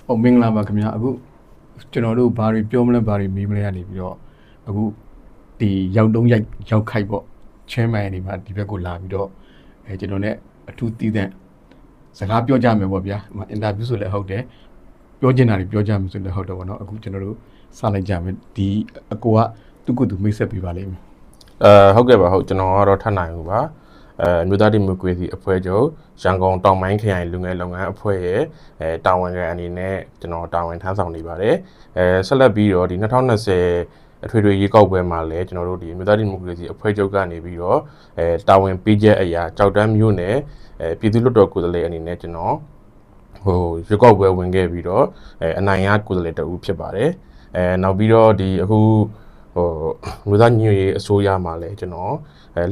ဟုတ်မင်္ဂလာပါခင်ဗျာအခုကျွန်တော်တို့ဘာတွေပြောမလဲဘာတွေမေးမလဲကနေပြီးတော့အခုဒီရောက်တုံးရောက်ခိုက်ပေါ့ချင်းမိုင်နေမှာဒီဘက်ကိုလာပြီးတော့ကျွန်တော် ਨੇ အထူးတည်တဲ့စကားပြောကြမယ်ပေါ့ဗျာအင်တာဗျူးဆိုလည်းဟုတ်တယ်ပြောချင်တာတွေပြောကြမယ်ဆိုလည်းဟုတ်တယ်ပေါ့နော်အခုကျွန်တော်တို့စလိုက်ကြမယ်ဒီအကိုကသူ့ကိုယ်သူမိတ်ဆက်ပေးပါလိမ့်မယ်ဟုတ်ကဲ့ပါဟုတ်ကျွန်တော်ကတော့ထပ်နိုင်ဘူးပါမြို့သားဒီမိုကရေစီအဖွဲ့ချုပ်ရန်ကုန်တောင်ပိုင်းခရိုင်လူငယ်လုပ်ငန်းအဖွဲ့ရဲ့တာဝန်ခံအနေနဲ့ကျွန်တော်တာဝန်ထမ်းဆောင်နေပါတယ်ဆက်လက်ပြီးတော့ဒီ2020အထွေထွေရွေးကောက်ပွဲမှာလည်းကျွန်တော်တို့ဒီမြို့သားဒီမိုကရေစီအဖွဲ့ချုပ်ကနေပြီးတော့တာဝန်ပေးချက်အရာကြောက်တန်းမြို့နယ်ပြည်သူ့လွှတ်တော်ကိုယ်စားလှယ်အနေနဲ့ကျွန်တော်ရွေးကောက်ပွဲဝင်ခဲ့ပြီးတော့အနိုင်ရကိုယ်စားလှယ်တဦးဖြစ်ပါတယ်နောက်ပြီးတော့ဒီအခုမြို့သားညွေအစိုးရမှာလည်းကျွန်တော်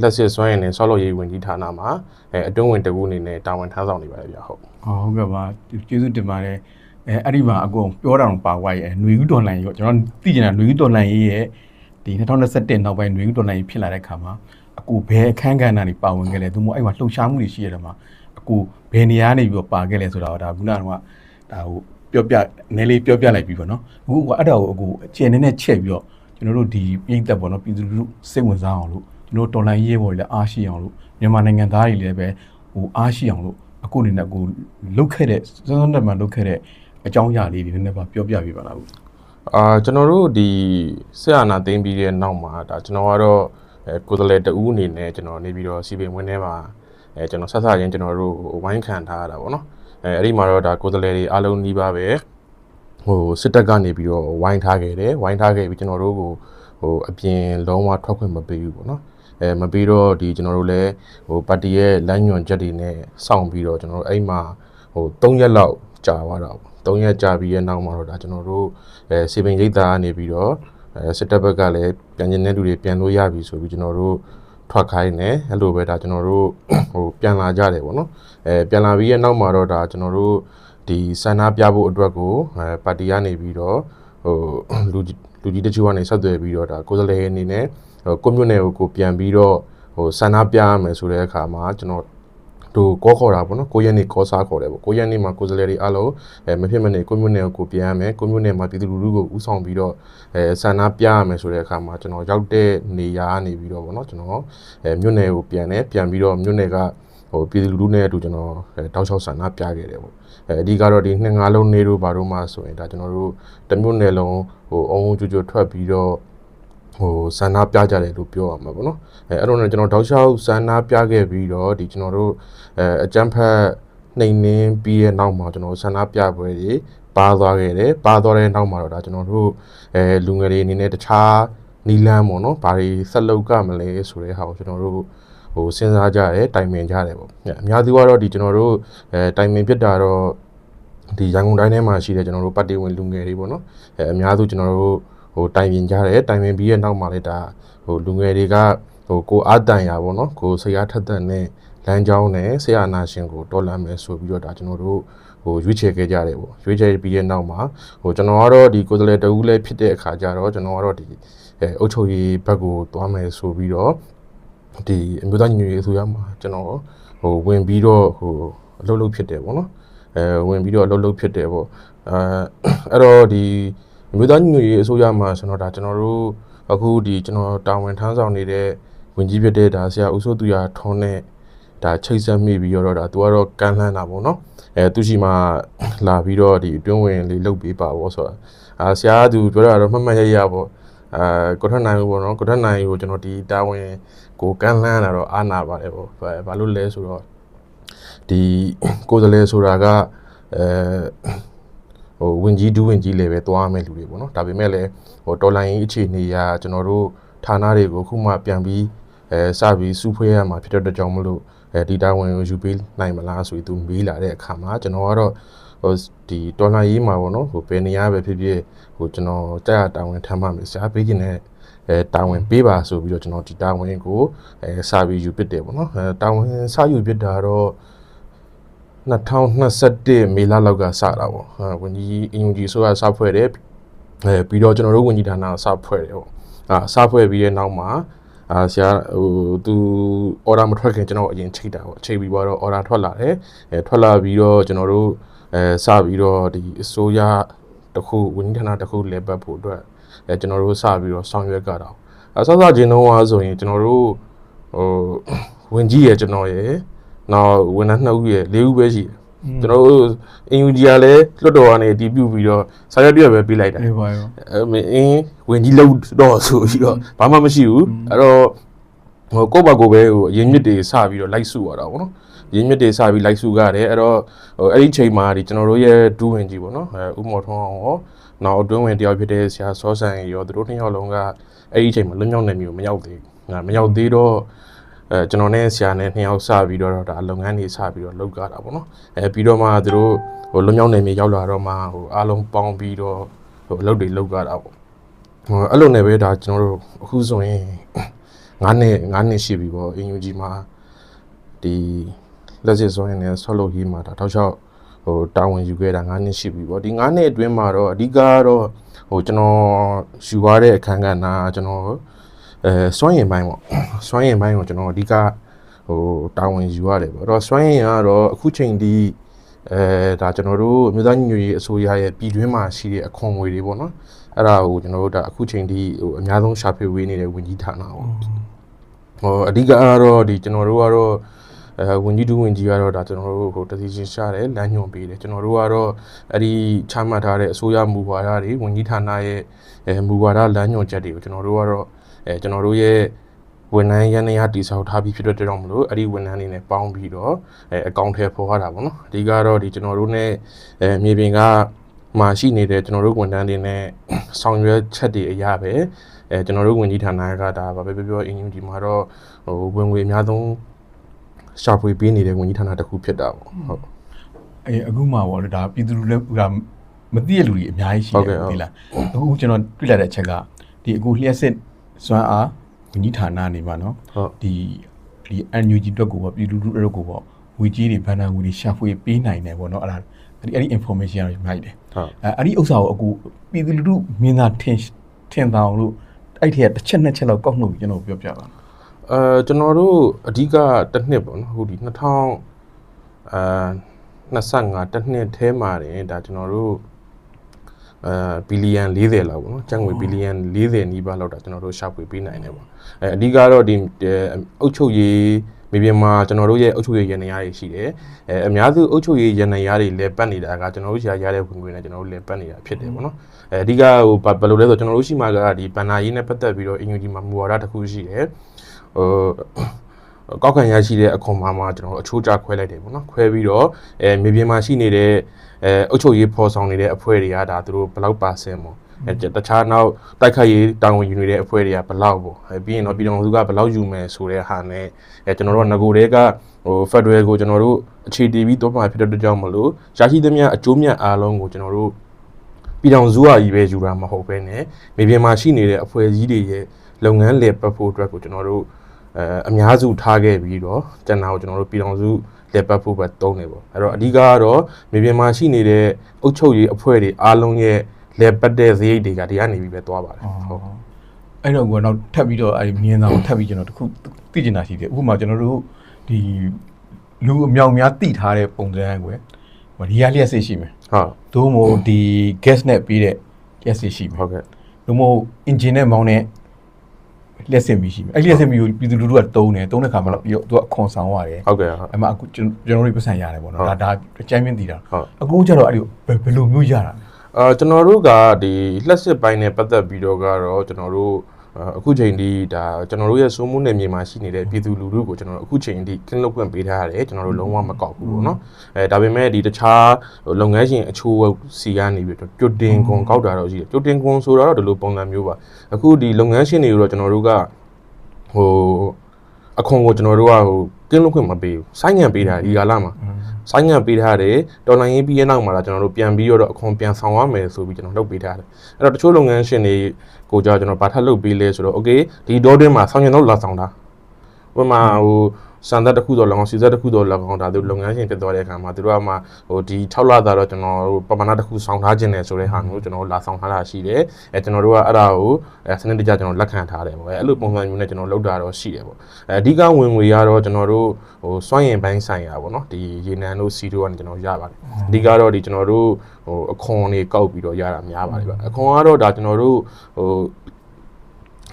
လက်စစ်စွမ်းရည်နဲ့ဆောက်လုပ်ရေးဝန်ကြီးဌာနမှာအတွင်းဝင်တကူအနေနဲ့တာဝန်ထမ်းဆောင်နေပါတယ်ဗျဟုတ်ဟုတ်ကဲ့ပါကျေးဇူးတင်ပါတယ်အဲ့ဒီမှာအကုန်ပြောတာတော့ပါဝါရဲ့ຫນွေဦးတော်လှန်ရေးပေါ့ကျွန်တော်သိကျင်တာຫນွေဦးတော်လှန်ရေးရဲ့ဒီ2021နောက်ပိုင်းຫນွေဦးတော်လှန်ရေးဖြစ်လာတဲ့ခါမှာအကူဘယ်အခန်းကဏ္ဍတွေပါဝင်ခဲ့လဲသူမို့အဲ့မှာလှုပ်ရှားမှုတွေရှိရတယ်မှာအကူဘယ်နေရာနေပြီးတော့ပါခဲ့လဲဆိုတာဒါခုနကတော့ဒါဟိုပြောပြနည်းလေးပြောပြလိုက်ပြီပေါ့နော်အခုကအဲ့ဒါကိုအကူအကျယ်နဲ့ချက်ပြီးတော့ကျွန်တော်တို့ဒီပြည်သက်ပေါ့နော်ပြည်သူလူထုစိတ်ဝင်စားအောင်လို့ကျွန်တော်တော်လှန်ရေးပေါ်လည်းအားရှိအောင်လို့မြန်မာနိုင်ငံသားတွေလည်းပဲဟိုအားရှိအောင်လို့အခုအနေနဲ့ကိုလုတ်ခဲ့တဲ့စွမ်းတက်မှလုတ်ခဲ့တဲ့အကြောင်းအရာလေးတွေနည်းနည်းပါပြောပြပေးပါလားကျွန်တော်တို့ဒီဆက်အာဏာသိမ်းပြီးတဲ့နောက်မှာဒါကျွန်တော်ကတော့ကိုယ်စားလှယ်တဦးအနေနဲ့ကျွန်တော်နေပြီးတော့စီပင်ဝင်းထဲမှာကျွန်တော်ဆက်ဆက်ချင်းကျွန်တော်တို့ဝိုင်းခံထားရတာပေါ့နော်အဲ့ဒီမှာတော့ဒါကိုယ်စားလှယ်တွေအားလုံးနှီးပါပဲစစ်တပ်ကနေပြီးတော့ဝိုင်းထားခဲ့တယ်ဝိုင်းထားခဲ့ပြီးကျွန်တော်တို့ကိုအပြင်လုံးဝထွက်ခွင့်မပေးဘူးပေါ့နော်မပေးတော့ဒီကျွန်တော်တို့လည်းပါတီရဲ့လမ်းညွှန်ချက်တွေနဲ့စောင့်ပြီးတော့ကျွန်တော်တို့အဲ့မှာ3ရက်လောက်ကြာသွားတာပေါ့3ရက်ကြာပြီးရဲ့နောက်မှာတော့ဒါကျွန်တော်တို့စီပင်ရိပ်သာကနေပြီးတော့စစ်တပ်ဘက်ကလည်းပြန်ကျင်တဲ့လူတွေပြန်လို့ရပြီဆိုပြီးကျွန်တော်တို့ထွက်ခိုင်းတယ်အဲ့လိုပဲဒါကျွန်တော်တို့ပြန်လာကြတယ်ပေါ့နော်ပြန်လာပြီးရဲ့နောက်မှာတော့ဒါကျွန်တော်တို့ဒီဆန္ဒပြဖို့အတွက်ကိုပါတီကနေပြီးတော့လူကြီးတချို့ကနေဆက်သွယ်ပြီးတော့ဒါကိုယ်စားလှယ်အနေနဲ့ကွန်မြူနယ်ကိုပြန်ပြီးတော့ဆန္ဒပြရမယ်ဆိုတဲ့အခါမှာကျွန်တော်တို့ကောခေါ်တာပေါ့နော်9ရက်နေ့ကောစားခေါ်တယ်ပေါ့9ရက်နေ့မှာကိုယ်စားလှယ်တွေအားလုံးမဖြစ်မနေကွန်မြူနယ်ကိုပြန်ရမယ်ကွန်မြူနယ်မှာပြည်သူလူထုကိုဥဆောင်ပြီးတော့ဆန္ဒပြရမယ်ဆိုတဲ့အခါမှာကျွန်တော်ရောက်တဲ့နေရာကနေပြီးတော့ပေါ့နော်ကျွန်တော်မြို့နယ်ကိုပြန်ပြီးတော့မြို့နယ်ကပြည်သူလူထုနဲ့အတူကျွန်တော်တောက်လျှောက်ဆန္ဒပြခဲ့တယ်ပေါ့အဓိကတော့ဒီနှစ်ငါးလုံးနေတို့ဘာတို့မှဆိုရင်ဒါကျွန်တော်တို့တမျိုးနယ်လုံးအုံကြွထွက်ပြီးတော့ဆန္ဒပြကြတယ်လို့ပြောရမှာပေါ့နော်အဲ့တော့ကျွန်တော်တောက်လျှောက်ဆန္ဒပြခဲ့ပြီးတော့ဒီကျွန်တော်တို့အကြမ်းဖက်နှိမ်နင်းပြီးတဲ့နောက်မှာကျွန်တော်ဆန္ဒပြပွဲတွေပါသွားခဲ့တယ်ပါသွားတဲ့နောက်မှာတော့ဒါကျွန်တော်တို့လူငယ်တွေအနေနဲ့တခြားနီလန်းပေါ့နော်ဘာတွေဆက်လုပ်ကြမလဲဆိုတဲ့ဟာကိုကျွန်တော်တို့စဉ်းစားကြတယ်တိုင်ပင်ကြတယ်ပေါ့အများစုကတော့ဒီကျွန်တော်တို့တိုင်ပင်ဖြစ်တာတော့ဒီရန်ကုန်တိုင်းထဲမှာရှိတဲ့ကျွန်တော်တို့ပတ်တီဝင်လူငယ်တွေပေါ့နော်အများစုကျွန်တော်တို့တိုင်ပင်ကြတယ်တိုင်ပင်ပြီးရဲ့နောက်မှာလည်းဒါလူငယ်တွေကကိုအားတန်ရပေါ့နော်ကိုဆရာထက်တဲ့နဲ့လမ်းကြောင်းနဲ့ဆရာနာရှင်ကိုတော်လှန်မယ်ဆိုပြီးတော့ဒါကျွန်တော်တို့ရွေးချယ်ခဲ့ကြတယ်ပေါ့ရွေးချယ်ပြီးရဲ့နောက်မှာကျွန်တော်ကတော့ဒီကိုယ်စားလှယ်တဦးလည်းဖြစ်တဲ့အခါကျတော့ကျွန်တော်ကတော့ဒီအုပ်ချုပ်ရေးဘက်ကိုသွားမယ်ဆိုပြီးတော့ဒီအမျိုးသားညီညွတ်ရေးအစိုးရမှာကျွန်တော်ဝင်ပြီးတော့အလုပ်လုပ်ဖြစ်တယ်ပေါ့နော်ဝင်ပြီးတော့အလုပ်လုပ်ဖြစ်တယ်ပေါ့အဲ့တော့ဒီအမျိုးသားညီညွတ်ရေးအစိုးရမှာကျွန်တော်တို့အခုဒီကျွန်တော်တာဝန်ထမ်းဆောင်နေတဲ့ဝင်ကြီးဖြစ်တဲ့ဒါဆရာဦးစိုးသူရထွန်းနဲ့ဒါချိတ်ဆက်မိပြီးတော့ဒါသူကတော့ကမ်းလှမ်းတာပေါ့နော်သူရှိမှလာပြီးတော့ဒီအတွင်းဝင်လေးလုပ်ပေးပါပေါ့ဆိုတာဆရာကသူပြောတာတော့မှတ်မှတ်ရရပေါ့ကိုထနိုင်ပေါ့နော်ကိုထနိုင်ကိုကျွန်တော်ဒီတာဝန်ကိုကမ်းလှမ်းတာတော့အားနာပါတယ်ပေါ့ဘာလို့လဲဆိုတော့ဒီကိုယ်စားလှယ်ဆိုတာကဝင်ကြီးဒူးဝင်ကြီးလည်းပဲသွားမယ်လူတွေပေါ့နော်ဒါပေမဲ့လည်းတော်လိုင်းရေးအခြေအနေရာကျွန်တော်တို့ဌာနတွေကိုခုမှပြန်ပြီးစပြီးစုဖွဲ့ရမှာဖြစ်တဲ့ကြောင့်မလို့ဒီတာဝန်ကိုယူပေးနိုင်မလားဆိုပြီးသူမေးလာတဲ့အခါမှာကျွန်တော်ကတော့ဒီတော်လိုင်းရေးမှာပေါ့နော်ဘယ်နေရာပဲဖြစ်ဖြစ်ကျွန်တော်တက်တာဝန်ထမ်းမှမယ်ဆရာပေးခြင်းနဲ့တာဝန်ပေးပါဆိုပြီးတော့ကျွန်တော်ဒီတာဝန်ကိုစပြီးယူပစ်တယ်ပေါ့နော်တာဝန်စယူပစ်တာတော့2021မေလလောက်ကစတာပေါ့ဝန်ကြီးအင်ဂျီဆိုကစဖွဲ့တယ်ပြီးတော့ကျွန်တော်တို့ဝန်ကြီးဌာနစဖွဲ့တယ်ပေါ့စဖွဲ့ပြီးတဲ့နောက်မှာဆရာသူ order မထွက်ခင်ကျွန်တော်အရင်ချိတ်တာပေါ့ချိတ်ပြီးတော့ order ထွက်လာတယ်ထွက်လာပြီးတော့ကျွန်တော်တို့ စပြီးတော့ဒီအစိုးရတစ်ခုဝန်ကြီးဌာနတစ်ခုလဲပတ်ဖို့အတွက်ကျွန်တော်တို့စပြီးတော့ဆောင်ရွက်ကြတာစစချင်းတော့ဆိုရင်ကျွန်တော်တို့ဝင်ကြီးရဲ့ကျွန်တော်ရဲ့နောက်ဝန်ထမ်း2ဦးရဲ့4ဦးပဲရှိတယ်ကျွန်တော်တို့ NUG ကလည်းလွတ်တော်ကနေတည်ပြုပြီးတော့စာရွက်ပြည့်ပဲပေးလိုက်တာအင်းဝင်ကြီးလို့တော့ဆိုပြီးတော့ဘာမှမရှိဘူးအဲ့တော့ကိုယ့်ဘာကိုပဲအရင်မြစ်တွေစပြီးတော့လိုက်စုရတာပေါ့နော်ရင်းမြစ်တွေစပြီးလိုက်စုရတယ်အဲ့တော့အဲ့ဒီချိန်မှာဒီကျွန်တော်တို့ရဲ့ဒူးဝင်ကြီးပေါ့နော်ဦးမော်ထွန်းအောင်ရောနောက်အတွင်းဝင်တယောက်ဖြစ်တဲ့ဆရာစောဆန်ရောသူတို့2ယောက်လုံးကအဲ့ဒီချိန်မှာလွတ်မြောက်နေမျိုးမရောက်သေးဘူးမရောက်သေးတော့ကျွန်တော်နဲ့ဆရာနဲ့2ယောက်စပြီးတော့ဒါလုပ်ငန်းတွေစပြီးတော့လုပ်ကြတာပေါ့နော်ပြီးတော့မှသူတို့လွတ်မြောက်နေမျိုးရောက်လာတော့မှအားလုံးပေါင်းပြီးတော့အလုပ်တွေလုပ်ကြတာပေါ့အဲ့လိုနဲ့ပဲဒါကျွန်တော်တို့အခုဆိုရင်9နှစ်ရှိပြီပေါ့ NUG မှာဒီလက်စစ်စွမ်းရည်နဲ့ဆောက်လုပ်ရေးမှာဒါတောက်လျှောက်တာဝန်ယူခဲ့တာ9နှစ်ရှိပြီပေါ့ဒီ9နှစ်အတွင်းမှာတော့အဓိကကတော့ကျွန်တော်ယူရတဲ့အခန်းကဏ္ဍကျွန်တော်စွမ်းရည်ပိုင်းပေါ့စွမ်းရည်ပိုင်းကိုကျွန်တော်အဓိကတာဝန်ယူရတယ်ပေါ့အဲ့တော့စွမ်းရည်ကတော့အခုချိန်ဒီဒါကျွန်တော်တို့မြို့သားညီညွတ်ရေးအစိုးရရဲ့ပြည်တွင်းမှာရှိတဲ့အခွန်ငွေတွေပေါ့နော်အဲ့ဒါကိုကျွန်တော်တို့ဒါအခုချိန်ဒီအများဆုံးရှာဖွေဝေးနေတဲ့ဝန်ကြီးဌာနပေါ့အဓိကကတော့ဒီကျွန်တော်တို့ကတော့ဝန်ကြီးကတော့ဒါကျွန်တော်တို့တတိချင်းရှာတယ်လမ်းညွှန်ပေးတယ်ကျွန်တော်တို့ကတော့အဲ့ဒီချမှတ်ထားတဲ့အစိုးရမူဝါဒတွေဝန်ကြီးဌာနရဲ့မူဝါဒလမ်းညွှန်ချက်တွေကိုကျွန်တော်တို့ကတော့ကျွန်တော်တို့ရဲ့ဝန်ထမ်းရန်နေရတည်ဆောက်ထားပြီးဖြစ်တဲ့ကြောင့်မလို့အဲ့ဒီဝန်ထမ်းတွေနဲ့ပေါင်းပြီးတော့အကောင့်ထဲပေါ်ရတာပေါ့နော်အဓိကတော့ဒီကျွန်တော်တို့ ਨੇ မြေပြင်ကမှာရှိနေတဲ့ကျွန်တော်တို့ဝန်ထမ်းတွေနဲ့ဆောင်ရွက်ချက်တွေအရာပဲကျွန်တော်တို့ဝန်ကြီးဌာနကဒါဘာပဲပြော NUG မှာတော့ဝင်ငွေအများဆုံးရှာဖွေပေးနေတဲ့ဝန်ကြီးဌာနတစ်ခုဖြစ်တာပေါ့ဟုတ်အခုမှပေါ့ဒါပြည်သူလူလည်းမသိရလူတွေအများကြီးရှိတယ်ဒီလားအခုကျွန်တော်တွေ့လာတဲ့အချက်ကဒီအခုလျှက်စစ်စွမ်းအားဝန်ကြီးဌာနနေမှာနော်ဒီ NUG အတွက်ကိုပေါ့ပြည်သူလူအတွက်ကိုပေါ့ဝေကြီးတွေဘဏ္ဍာငွေတွေရှာဖွေပေးနိုင်တယ်ပေါ့နော်အဲ့ဒီ information ရမိုက်တယ်အဲ့ဒီဥစ္စာကိုအခုပြည်သူလူမြင်သာထင်သာအောင်လို့အဲ့ဒီတစ်ချက်နှစ်ချက်လောက်ကောက်နှုတ်ကျွန်တော်ပြောပြပါကျွန်တော်တို့အဓိကတစ်နှစ်ပေါ့နော်ဟိုဒီ2025တစ်နှစ်ထဲမှာတင်ဒါကျွန်တော်တို့ဘီလီယံ40လောက်ပေါ့နော်ကျပ်ငွေဘီလီယံ40နီးပါးလောက်ဒါကျွန်တော်တို့ရှာဖွေပေးနိုင်တယ်ပေါ့အဓိကတော့ဒီအုပ်ချုပ်ရေးမြေပြင်မှာကျွန်တော်တို့ရဲ့အုပ်ချုပ်ရေးရန်နေရာတွေရှိတယ်အများစုအုပ်ချုပ်ရေးရန်နေရာတွေလဲပတ်နေတာကကျွန်တော်တို့ရှာရတဲ့ဝင်ငွေနဲ့ကျွန်တော်တို့လဲပတ်နေတာဖြစ်တယ်ပေါ့နော်အဓိကဟိုဘယ်လိုလဲဆိုကျွန်တော်တို့ရှိမှာကဒီဘဏ္ဍာရေးနဲ့ပတ်သက်ပြီးတော့ NUG မှာမူဝါဒတစ်ခုရှိတယ်ကောက်ခံရရှိတဲ့အခွန်မှာကျွန်တော်အချိုးကျခွဲလိုက်တယ်ပေါ့နော်ခွဲပြီးတော့မြေပြင်မှာရှိနေတဲ့အုပ်ချုပ်ရေးဖော်ဆောင်နေတဲ့အဖွဲ့တွေကဒါသူတို့ဘယ်လောက်ပါဆင်ပေါ့တခြားနောက်တိုက်ခိုက်ရေးတာဝန်ယူနေတဲ့အဖွဲ့တွေကဘယ်လောက်ပေါ့ပြီးရင်တော့ပြည်တော်စုကဘယ်လောက်ယူမယ်ဆိုတဲ့ဟာနဲ့ကျွန်တော်တို့ငကိုတွေကFederal ကိုကျွန်တော်တို့အခြေတည်ပြီးတော့မှဖြစ်တဲ့ကြောင့်မလို့ရရှိသမျှအကျိုးမြတ်အားလုံးကိုကျွန်တော်တို့ပြည်တော်စုအကြီးပဲယူတာမဟုတ်ဘဲနဲ့မြေပြင်မှာရှိနေတဲ့အဖွဲ့အစည်းတွေရဲ့လုပ်ငန်းလည်ပတ်ဖို့အတွက်ကိုကျွန်တော်တို့အများစုထားခဲ့ပြီးတော့ကျန်တာကိုကျွန်တော်တို့ပြည်တော်စုလက်ပတ်ဖို့ပဲတုံးနေပေါ့အဲ့တော့အဓိကကတော့မြေပြင်မှာရှိနေတဲ့အုပ်ချုပ်ရေးအဖွဲ့တွေအားလုံးရဲ့လက်ပတ်တဲ့ဈေးတွေကဒီကနေပြီးပဲသွားပါတယ်ဟုတ်အဲ့တော့ကတော့ထပ်ပြီးတော့အဲ့မြင်သာကိုထပ်ပြီးကျွန်တော်တခုသိချင်တာရှိတယ်ဥပမာကျွန်တော်တို့ဒီလူအမြောက်များတိထားတဲ့ပုံစံကွယ်ဒီရလျက်စစ်ရှိမယ်ဟုတ်သို့မဟုတ်ဒီ gas နဲ့ပြီးတဲ့ gas ရှိမယ်ဟုတ်ကဲ့သို့မဟုတ် engine နဲ့မောင်းတဲ့လျက်စစ်မီရှိမယ်အဲ့လျက်စစ်မီကိုပြည်သူလူထုကတုံးတဲ့ခါမှတော့ပြီးတော့သူကအခွန်ဆောင်ရတယ်ဟုတ်ကဲ့အဲ့မှာအခုကျွန်တော်တို့ပတ်စံရတယ်ပေါ့နော်ဒါအကျဉ်းမင်းတည်တာအခုကျတော့အဲ့ဒီဘယ်လိုမျိုးရတာကျွန်တော်တို့ကဒီလက်စစ်ပိုင်းနဲ့ပတ်သက်ပြီးတော့ကတော့ကျွန်တော်တို့အခုချိန်ဒီဒါကျွန်တော်တို့ရဲ့စိုးမိုးနယ်မြေမှာရှိနေတဲ့ပြည်သူလူထုကိုကျွန်တော်တို့အခုချိန်ဒီကင်းလုပ်ခွင့်ပေးထားရတယ်ကျွန်တော်တို့လုံးဝမကောက်ဘူးပေါ့နော်ဒါပေမဲ့ဒီတခြားလုပ်ငန်းရှင်အချို့စီကနေပြီးတော့ကြွတင်ခွန်ကောက်တာတော့ရှိတယ်ကြွတင်ခွန်ဆိုတာတော့ဒီလိုပုံစံမျိုးပါအခုဒီလုပ်ငန်းရှင်တွေကိုတော့ကျွန်တော်တို့ကဟိုအခွန်ကိုကျွန်တော်တို့ကဟိုကင်းလုပ်ခွင့်မပေးဘူးဆိုင်းငံ့ပေးထားတယ်ဒီကာလမှာဆိုင်းငံ့ပေးထားတယ်တော်လိုင်းရေးပြီးရနောက်မှာကျွန်တော်တို့ပြန်ပြီးတော့အခွန်ပြန်ဆောင်ရမယ်ဆိုပြီးကျွန်တော်လုပ်ပေးထားတယ်အဲ့တော့တချို့လုပ်ငန်းရှင်တွေကိုကြောကျွန်တော်ဗာထပ်လုပ်ပေးလဲဆိုတော့โอเคဒီဒေါ်တွင်းမှာဆောင်ရင်တော့လာဆောင်တာဥပမာဟို စံသက်တစ်ခုတော့၎င်းစီသက်တစ်ခုတော့၎င်းဒါသူလုပ်ငန်းရှင်ဖြစ်သွားတဲ့အခါမှာသူတို့ကမှဟိုဒီ6လသားတော့ကျွန်တော်တို့ပမာဏတစ်ခုဆောင်ထားခြင်းနဲ့ဆိုတဲ့ဟာမျိုးကျွန်တော်တို့လာဆောင်ထားတာရှိတယ်ကျွန်တော်တို့ကအဲ့ဒါကိုစနစ်တကျကျွန်တော်လက်ခံထားတယ်ပေါ့အဲ့လိုပုံစံမျိုးနဲ့ကျွန်တော်လုပ်တာတော့ရှိတယ်ပေါ့အဓိကဝင်ငွေရတော့ကျွန်တော်တို့ဟိုစွမ်းရင်ပိုင်းဆိုင်ရာပေါ့နော်ဒီရေနံတို့စီတို့ကနေကျွန်တော်ရပါတယ်အဓိကတော့ဒီကျွန်တော်တို့ဟိုအခွန်တွေကောက်ပြီးတော့ရတာများပါတယ်ဗျအခွန်ကတော့ဒါကျွန်တော်တို့ဟို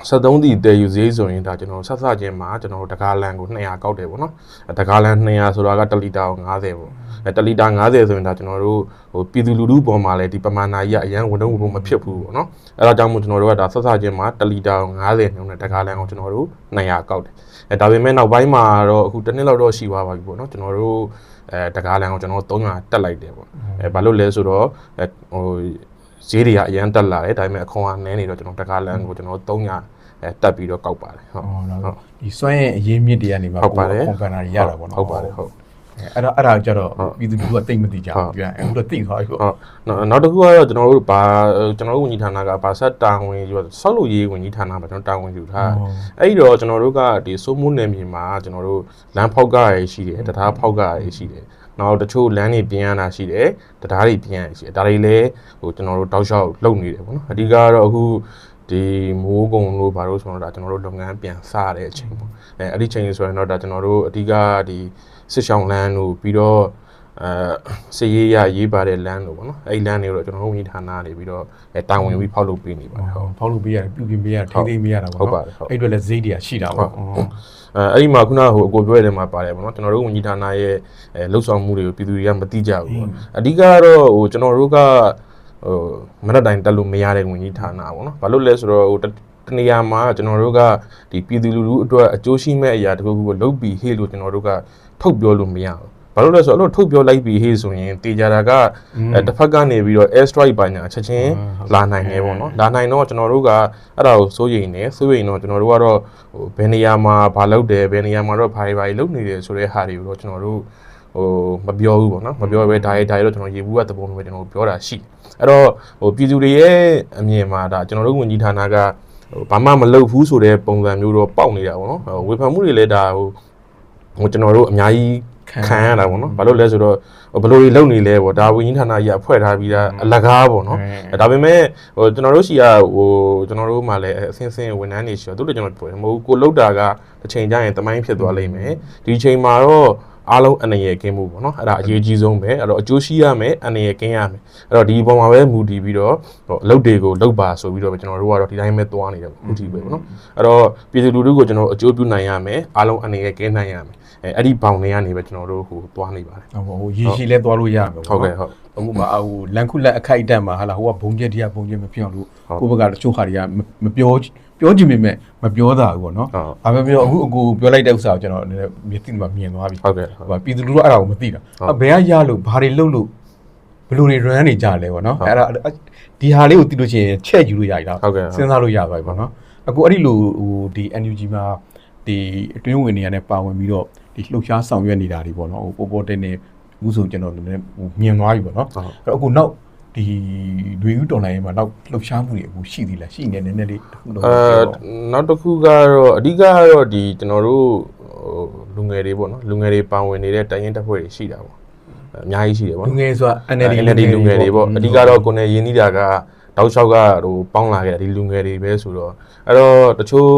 73တီတဲယူဈေးဆိုရင်ဒါကျွန်တော်ဆက်စချင်းမှာကျွန်တော်တကားလန်ကို200ကောက်တယ်ပေါ့နော်တကားလန်200ဆိုတာက1လီတာကို50ပေါ့1လီတာ50ဆိုရင်ဒါကျွန်တော်တို့ဟိုပြည်သူလူထုပေါ်မှာလည်းဒီပမာဏကြီးအရန်ဝန်တော့မဖြစ်ဘူးပေါ့နော်အဲဒါကြောင့်မို့ကျွန်တော်တို့ကဒါဆက်စချင်းမှာ1လီတာကို50နှုန်းနဲ့တကားလန်ကိုကျွန်တော်တို့200ကောက်တယ်ဒါပေမဲ့နောက်ပိုင်းမှာတော့အခုတစ်နှစ်လောက်တော့ရှိသွားပါပြီပေါ့နော်ကျွန်တော်တို့တကားလန်ကိုကျွန်တော်300တက်လိုက်တယ်ပေါ့ဘာလို့လဲဆိုတော့ဟိုဈေးတွေကအရန်တက်လာတယ်ဒါပေမဲ့အခွန်ကနည်းနေတော့ကျွန်တော်တကားလန်ကိုကျွန်တော်300တက်ပြီးတော့ကောက်ပါတယ်ဟုတ်ဒီစွမ်းရဲ့အရေးမြစ်တွေကနေမှာကွန်ပန်နာတွေရတာပေါ့နော်ဟုတ်ပါတယ်ဟုတ်အဲ့ဒါကြတော့ပြည်သူလူထုကတိတ်မသိကြဘူးပြန်အခုတော့သိသွားပြီပေါ့နောက်တစ်ခုကတော့ကျွန်တော်တို့ဝန်ကြီးဌာနကဘာဆက်တာဝန်ယူဆောက်လုပ်ရေးဝန်ကြီးဌာနမှာကျွန်တော်တာဝန်ယူထားအဲ့ဒီတော့ကျွန်တော်တို့ကဒီစိုးမိုးနယ်မြေမှာကျွန်တော်တို့လမ်းဖောက်ကရရှိတယ်တံတားဖောက်ကရရှိတယ်နောက်တချို့လမ်းတွေပြင်ရတာရှိတယ်တရားတွေပြင်ရရှိတယ်ဒါတွေလည်းဟိုကျွန်တော်တို့တောက်လျှောက်လုပ်နေတယ်ပေါ့နော်အဓိကကတော့အခုဒီမိုးကုံလို့ဘာလို့ဆိုတော့ဒါကျွန်တော်တို့လုပ်ငန်းပြန်စရတဲ့အချိန်ပေါ့အဲ့ဒီချိန်ဆိုရင်တော့ဒါကျွန်တော်တို့အဓိကဒီစစ်ဆောင်လမ်းတို့ပြီးတော့စည်ရေးရရေးပါတဲ့လမ်းတို့ပေါ့နော်အဲ့ဒီလမ်းတွေတော့ကျွန်တော်တို့ဝန်ကြီးဌာနနေပြီးတော့တာဝန်ပြီးဖောက်လုပ်ပေးနေပါတယ်ဟုတ်ဖောက်လုပ်ပေးရတယ်ပြုပြင်ပေးရတယ်ထိန်းသိမ်းပေးရတာပေါ့နော်အဲ့အတွက်လည်းဈေးတွေကရှိတာပေါ့အဲ့ဒီမှာခုနဟိုအကိုပြောရတဲ့မှာပါတယ်ပေါ့နော်ကျွန်တော်တို့ဝန်ကြီးဌာနရဲ့လှုပ်ဆောင်မှုတွေကိုပြည်သူတွေကမသိကြဘူးပေါ့အဓိကကတော့ဟိုကျွန်တော်တို့ကဟိုမနက်တိုင်းတက်လို့မရတဲ့ဝန်ကြီးဌာနပေါ့နော်ဘာလို့လဲဆိုတော့ဟိုတနေရာမှာကျွန်တော်တို့ကဒီပြည်သူလူထုအတွက်အကျိုးရှိမဲ့အရာတခုခုကိုလုပ်ပြီးဟေ့လို့ကျွန်တော်တို့ကထုတ်ပြောလို့မရဘူးဘာလို့လဲဆိုတော့အဲ့လိုထုတ်ပြောလိုက်ပြီးဟေ့ဆိုရင်တေချာတာကတစ်ဖက်ကနေပြီးတော့ air strike ပါညာချက်ချင်းလာနိုင်တယ်ပေါ့နော်လာနိုင်တော့ကျွန်တော်တို့ကအဲ့ဒါကိုစိုးရိမ်တော့ကျွန်တော်တို့ကတော့ဟိုဘယ်နေရာမှာဘာလုပ်တယ်ဘယ်နေရာမှာတော့ဘာတွေလုပ်နေတယ်ဆိုတဲ့ဟာတွေကိုတော့ကျွန်တော်တို့ဟိုမပြောဘူးပေါ့နော်မပြောဘဲဒါရီတော့ကျွန်တော်ရေဘူးကသဘောမျိုးပဲကျွန်တော်ပြောတာရှိအဲ့တော့ဟိုပြည်သူတွေရဲ့အမြင်မှာဒါကျွန်တော်တို့ဝန်ကြီးဌာနကဘာမှမလုပ်ဘူးဆိုတဲ့ပုံစံမျိုးတော့ပေါက်နေတာပေါ့နော်ဝေဖန်မှုတွေလည်းဒါဟိုကျွန်တော်တို့အများကြီးခံရတာပေါ့နော်ဘာလို့လဲဆိုတော့ဘယ်လိုတွေလုပ်နေလဲပေါ့ဒါဝန်ကြီးဌာနကြီးအဖွဲ့ထားပြီးသားအလကားပေါ့နော်ဒါပေမဲ့ဟိုကျွန်တော်တို့ရှိရဟိုကျွန်တော်တို့မှလည်းအစင်းစင်းဝန်ထမ်းတွေရှိတော့သူတို့ကျွန်တော်ပြောတယ်မဟုတ်ကိုလုတ်တာကတစ်ချိန်ကျရင်တမိုင်းဖြစ်သွားလိမ့်မယ်ဒီချိန်မှာတော့အားလုံးအနေရကင်းမှုပေါ့နော်အဲ့ဒါအရေးကြီးဆုံးပဲအဲ့တော့အကျိုးရှိရမယ်အနေရကင်းရမယ်အဲ့တော့ဒီပုံမှာပဲမူတည်ပြီးတော့အလုပ်တွေကိုလုပ်ပါဆိုပြီးတော့ကျွန်တော်တို့ကတော့ဒီတိုင်းပဲသွားနေတယ်ပေါ့အခုထိပဲပေါ့နော်အဲ့တော့ပြည်သူလူထုကိုကျွန်တော်အကျိုးပြုနိုင်ရမယ်အားလုံးအနေရကင်းနိုင်ရမယ်အဲ့ဒီဘောင်တွေကနေပဲကျွန်တော်တို့ဟိုသွားနေပါတယ်ဟိုရေရှည်လဲသွားလို့ရမှာပေါ့ဟုတ်ကဲ့ဟုတ်အခုမှဟိုလန်ခုလက်အခိုက်အတန့်မှာဟာလာဟိုကဘုံကျက်တရားဘုံကျက်မဖြစ်အောင်လို့ကိုယ့်ဘက်ကတချို့ခါတွေကမပြောချင်ပေမဲ့မပြောတာဘူးပေါ့နော်။ဘာပဲပြောအခုအကူပြောလိုက်တဲ့ဥစ္စာကိုကျွန်တော်လည်းမြင်သိမှမြင်သွားပြီ။ဟုတ်ကဲ့။ပြည်သူလူထုအဲ့ဒါကိုမသိတာ။ဘယ်ကရလို့ဘာတွေလုပ်လို့ဘယ်လိုတွေ run နေကြလဲပေါ့နော်။အဲ့ဒါဒီဟာလေးကိုသိလို့ရှိရင်ချက်ယူလို့ရပြီလား။စဉ်းစားလို့ရသွားပြီပေါ့နော်။အခုအဲ့ဒီလိုဟိုဒီ NUG မှာဒီအတွင်းဝင်နေရတဲ့ပါဝင်ပြီးတော့ဒီလှုပ်ရှားဆောင်ရွက်နေတာတွေပေါ့နော်။ဟိုပေါ်တဲ့နေအခုဆိုကျွန်တော်လည်းမြင်သွားပြီပေါ့နော်။အဲ့အခုနောက်ဒီတွေဥတော်နိုင်မှာနောက်လှုပ်ရှားမှုတွေအခုရှိသေးလားရှိနေနည်းနည်းလေးနောက်တစ်ခုကတော့အဓိကကတော့ဒီကျွန်တော်တို့လူငယ်တွေပေါ့နော်လူငယ်တွေပါဝင်နေတဲ့တိုင်းရင်းတပ်ဖွဲ့တွေရှိတာပေါ့အများကြီးရှိတယ်ပေါ့လူငယ်ဆိုတာ NLD လူငယ်တွေပေါ့အဓိကတော့ကိုယ်နဲ့ရင်းနှီးတာကတောက်လျှောက်ကဟိုပေါင်းလာခဲ့ဒီလူငယ်တွေပဲဆိုတော့အဲ့တော့တချို့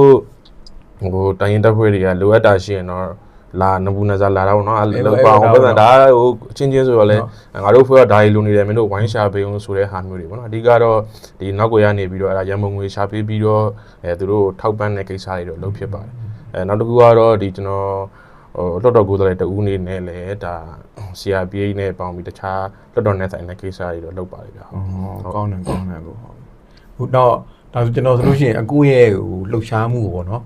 ဟိုတိုင်းရင်းတပ်ဖွဲ့တွေကလိုအပ်တာရှိရင်တော့လာနဘူးနဇာလာတော့เนาะလောက်ပါအောင်ပတ်စံဒါဟိုအချင်းချင်းဆိုတော့လေငါတို့ဖွဲ့တော့ဒါကြီးလိုနေတယ်မင်းတို့ဝိုင်းရှာပေးအောင်ဆိုတဲ့ဟာမျိုးတွေပေါ့နော်အဓိကတော့ဒီနောက်ကိုရနေပြီးတော့အဲ့ဒါရန်မုံငွေရှာပေးပြီးတော့သူတို့ထောက်ပံ့တဲ့ကိစ္စတွေတော့လုပ်ဖြစ်ပါတယ်နောက်တစ်ခုကတော့ဒီကျွန်တော်ဟိုလွတ်တော်ကိုယ်တော်တူနေနဲ့လေဒါ CRPA နဲ့ပေါင်းပြီးတခြားလွတ်တော်နဲ့ဆိုင်တဲ့ကိစ္စတွေတော့လုပ်ပါတယ်ဗျာဟုတ်ကောင်းတယ်ကိုဟုတ်တော့ဒါဆိုကျွန်တော်ဆိုလို့ရှိရင်အကူရဲ့ဟိုလှုပ်ရှားမှုပေါ့နော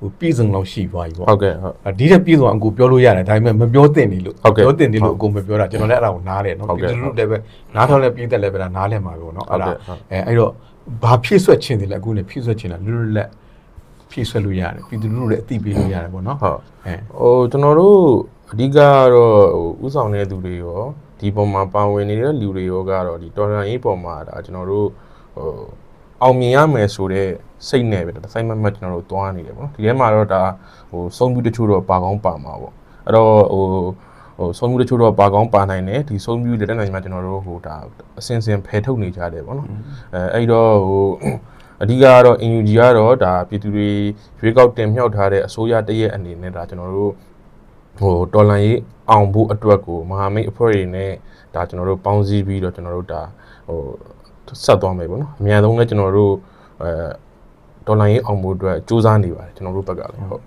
်ဟိုပြည်စုံလောက်ရှိသွားပြီပေါ့ဟုတ်ကဲ့ဟုတ်ဒီတဲ့ပြည်စုံအကူပြောလို့ရတယ်ဒါပေမဲ့မပြောသင့်နေလို့ပြောသင့်တယ်လို့အကူမပြောတာကျွန်တော်လည်းအဲ့ဒါကိုနားတယ်နော်ပြည်သူလူထုလည်းပဲနားထောင်လည်းပြည်သက်လည်းပဲနားလဲမှာပဲပေါ့နော်အဲ့ဒါအဲ့တော့ဘာဖြည့်ဆွက်ခြင်းတွေလဲအခုနဲ့ဖြည့်ဆွက်ခြင်းလားလွတ်လပ်ဖြည့်ဆွက်လို့ရတယ်ပြည်သူလူထုလည်းအသိပေးလို့ရတယ်ပေါ့နော်ဟုတ်ဟိုကျွန်တော်တို့အဓိကကတော့ဟိုဥဆောင်တဲ့သူတွေရောဒီပုံမှာပါဝင်နေတဲ့လူတွေရောကတော့ဒီတော်ရန်ရေးပုံမှာဒါကျွန်တော်တို့ဟိုအောင်မြင်ရမယ်ဆိုတဲ့ စိတ်နဲ့ပဲဒါဆိုင်မတ်ကျွန်တော်တို့သွားနေတယ်ပေါ့နော်ဒီထဲမှာတော့ဒါဟိုစုံပြတချို့တော့ပါကောင်းပါမှာပေါ့အဲ့တော့ဟိုစုံပြတချို့တော့ပါကောင်းပါနိုင်တယ်ဒီစုံပြလက်တဲ့နိုင်ငံမှာကျွန်တော်တို့ဟိုဒါအစင်စင်ဖယ်ထုတ်နေကြတယ်ပေါ့နော်အဲ့တော့ဟိုအဓိကကတော့ NUG ကတော့ဒါပြည်သူတွေရွေးကောက်တင်မြှောက်ထားတဲ့အစိုးရတရက်အနေနဲ့ဒါကျွန်တော်တို့ဟိုတော်လန်ရေးအောင်ဖို့အတွက်ကိုမဟာမိတ်အဖွဲ့တွေနဲ့ဒါကျွန်တော်တို့ပေါင်းစည်းပြီးတော့ကျွန်တော်တို့ဒါဟိုဆက်သွားမယ်ပေါ့နော်အများဆုံးလည်းကျွန်တော်တို့ဒေါ်လာရေးအောင်ဖို့အတွက်စူးစမ်းနေပါတယ်ကျွန်တော်တို့ဘက်ကလည်းဟုတ်